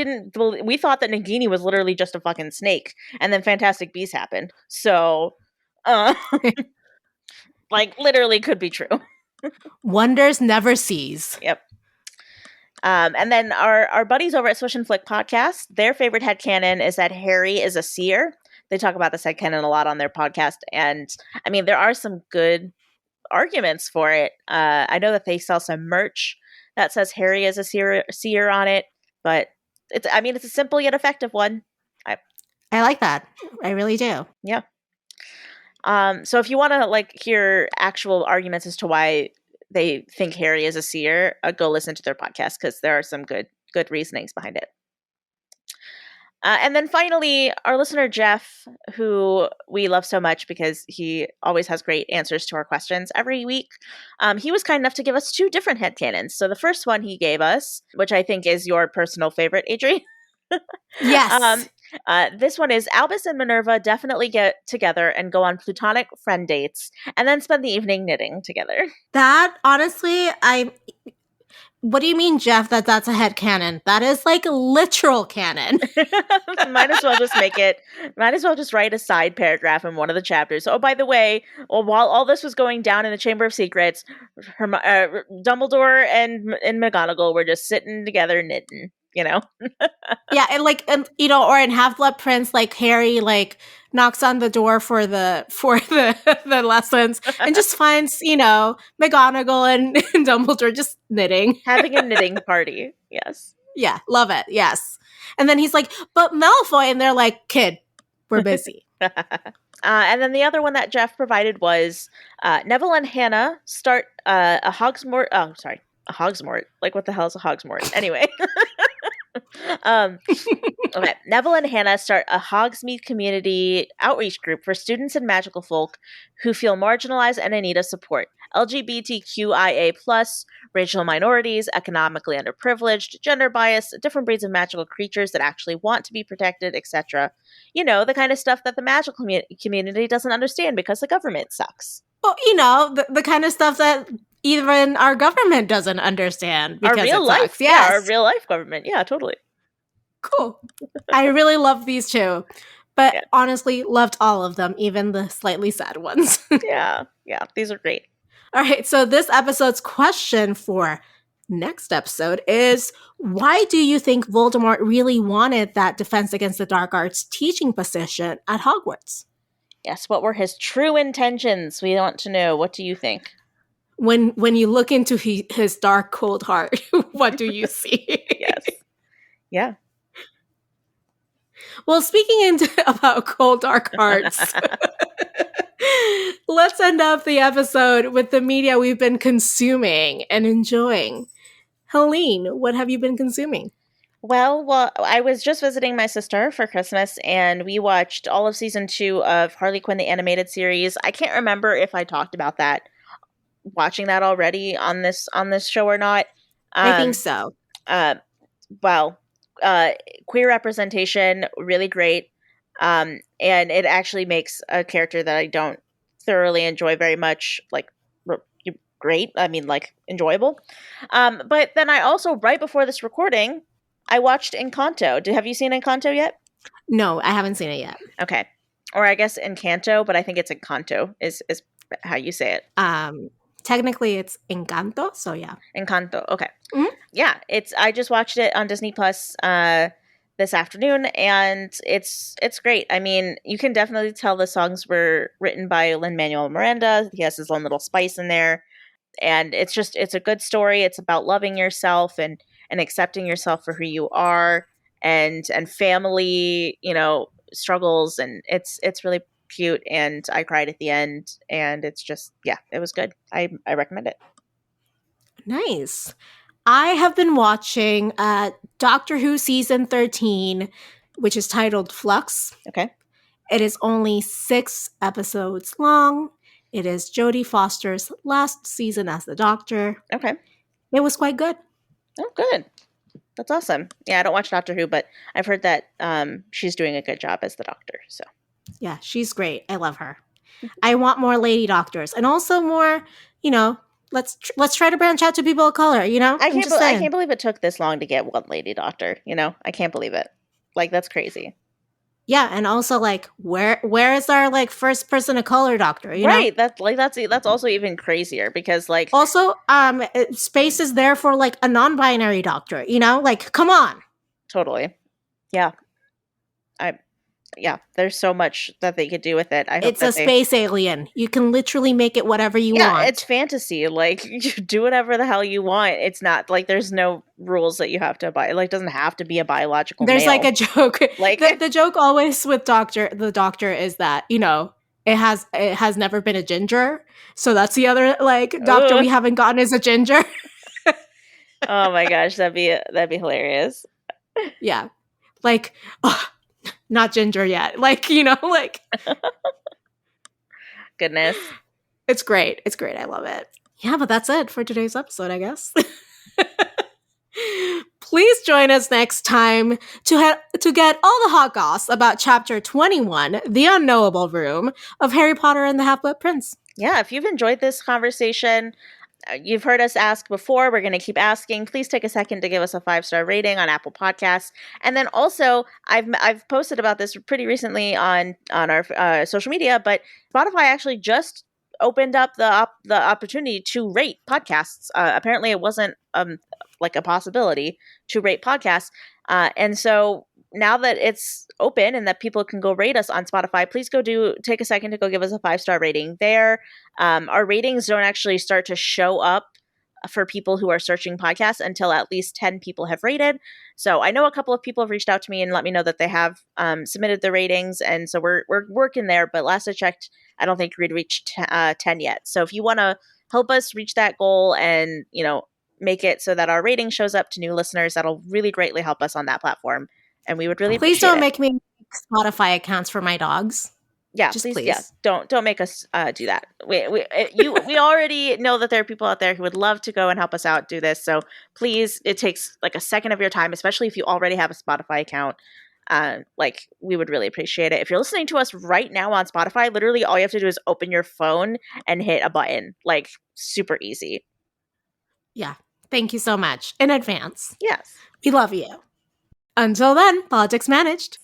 thought that Nagini was literally just a fucking snake, and then Fantastic Beasts happened. So, like, literally could be true. Wonders never cease. Yep. And then our buddies over at Swish and Flick podcast, their favorite headcanon is that Harry is a seer. they talk about this headcanon a lot on their podcast. And I mean, there are some good arguments for it. I know that they sell some merch that says Harry is a seer on it, but it's a simple yet effective one. I like that. I really do. Yeah. So if you want to like hear actual arguments as to why they think Harry is a seer, go listen to their podcast because there are some good reasonings behind it. And then finally, our listener Jeff, who we love so much because he always has great answers to our questions every week, he was kind enough to give us 2 different headcanons. So the first one he gave us, which I think is your personal favorite, Adri. Yes. This one is Albus and Minerva definitely get together and go on platonic friend dates and then spend the evening knitting together. That, honestly, what do you mean, Jeff, that's a headcanon? That is like literal canon. Might as well just write a side paragraph in one of the chapters. Oh, by the way, while all this was going down in the Chamber of Secrets, Dumbledore and McGonagall were just sitting together knitting, you know? Yeah, and or in Half-Blood Prince, like Harry like knocks on the door for the the lessons and just finds, McGonagall and Dumbledore just knitting. Having a knitting party. Yes. Yeah, love it. Yes. And then he's like, "But Malfoy," and they're like, "Kid, we're busy." And then the other one that Jeff provided was Neville and Hannah start a Hogsmort. Oh, sorry, a Hogsmort. Like, what the hell is a Hogsmort? Anyway. Okay, Neville and Hannah start a Hogsmeade community outreach group for students and magical folk who feel marginalized and in need of support. LGBTQIA+, racial minorities, economically underprivileged, gender bias, different breeds of magical creatures that actually want to be protected, etc. You know, the kind of stuff that the magical community doesn't understand because the government sucks. Well, the kind of stuff that even our government doesn't understand because our real life, sucks. Yes. Yeah, our real life government, yeah, totally. Cool. I really love these 2, but honestly, loved all of them, even the slightly sad ones. Yeah, these are great. All right, so this episode's question for next episode is, why do you think Voldemort really wanted that Defense Against the Dark Arts teaching position at Hogwarts? Yes, what were his true intentions? We want to know. What do you think? When you look into his dark, cold heart, what do you see? Yes. Yeah. Well, speaking about cold, dark hearts, let's end up the episode with the media we've been consuming and enjoying. Helene, what have you been consuming? Well, I was just visiting my sister for Christmas, and we watched all of season 2 of Harley Quinn, the animated series. I can't remember if I talked about watching that already on this show or not. I think so. Queer representation, really great. And it actually makes a character that I don't thoroughly enjoy very much, like, great. I mean, like, enjoyable. But then I also, right before this recording, I watched Encanto. Have you seen Encanto yet? No, I haven't seen it yet. Okay. Or I guess Encanto, but I think it's Encanto is how you say it. Technically it's Encanto, so yeah. Encanto, okay. Mm-hmm. Yeah, I just watched it on Disney Plus this afternoon, and it's great. I mean, you can definitely tell the songs were written by Lin-Manuel Miranda. He has his own little spice in there. And it's a good story. It's about loving yourself and accepting yourself for who you are, and family, struggles, and it's really cute, and I cried at the end, and it's just, it was good. I recommend it. Nice. I have been watching Doctor Who season 13, which is titled Flux. Okay. It is only 6 episodes long. It is Jodie Foster's last season as the Doctor. Okay. It was quite good. Oh, good. That's awesome. Yeah, I don't watch Doctor Who, but I've heard that she's doing a good job as the Doctor. So yeah, she's great. I love her. I want more lady doctors, and also more, let's try to branch out to people of color. I can't believe it took this long to get one lady doctor. I can't believe it. Like, that's crazy. Yeah, and also, like, where is our, like, first person of color doctor? Right. That's also even crazier because, like, also space is there for, like, a non-binary doctor. Like, come on. Totally. Yeah. yeah, there's so much that they could do with it. I hope It's a space alien. You can literally make it whatever you want. It's fantasy. Like, you do whatever the hell you want. It's not like there's no rules that you have to abide. Like, it doesn't have to be a biological There's male. like a joke. Like the joke always with the doctor is that, it has never been a ginger. So that's the other doctor we haven't gotten is a ginger. Oh my gosh, that'd be hilarious. Yeah. Like, not ginger yet. Goodness. It's great. It's great. I love it. Yeah, but that's it for today's episode, I guess. Please join us next time to get all the hot goss about Chapter 21, The Unknowable Room, of Harry Potter and the Half-Blood Prince. Yeah, if you've enjoyed this conversation, you've heard us ask before, we're going to keep asking. Please take a second to give us a 5-star rating on Apple Podcasts. And then also, I've posted about this pretty recently on our social media, but Spotify actually just opened up the opportunity to rate podcasts. Apparently, it wasn't like a possibility to rate podcasts. And so now that it's open and that people can go rate us on Spotify, please take a second to go give us a 5-star rating there. Our ratings don't actually start to show up for people who are searching podcasts until at least 10 people have rated. So I know a couple of people have reached out to me and let me know that they have submitted the ratings. And so we're working there. But last I checked, I don't think we'd reached 10 yet. So if you want to help us reach that goal and, make it so that our rating shows up to new listeners, that'll really greatly help us on that platform. And we would really Please don't make me make Spotify accounts for my dogs. Yeah, please. Yeah, don't make us do that. We already know that there are people out there who would love to go and help us out do this. So please, it takes like a second of your time, especially if you already have a Spotify account. We would really appreciate it. If you're listening to us right now on Spotify, literally all you have to do is open your phone and hit a button. Like, super easy. Yeah. Thank you so much in advance. Yes. We love you. Until then, politics managed.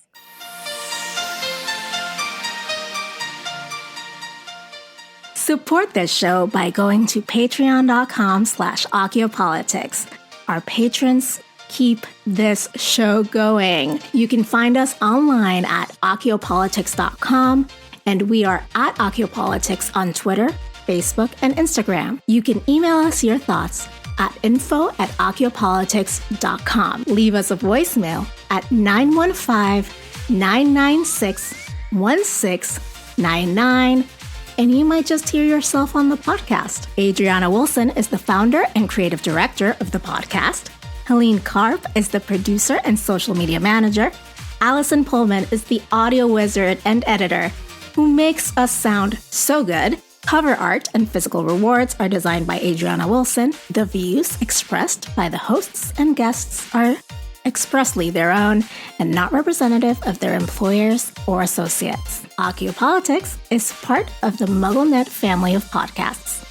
Support this show by going to patreon.com/occhiopolitics. Our patrons keep this show going. You can find us online at occhiopolitics.com, and we are at occhiopolitics on Twitter, Facebook, and Instagram. You can email us your thoughts at info@occhiopolitics.com. Leave us a voicemail at 915-996-1699, and you might just hear yourself on the podcast. Adriana Wilson is the founder and creative director of the podcast. Helene Karp is the producer and social media manager. Allison Pullman is the audio wizard and editor who makes us sound so good. Cover art and physical rewards are designed by Adriana Wilson. The views expressed by the hosts and guests are expressly their own and not representative of their employers or associates. Occiopolitics is part of the MuggleNet family of podcasts.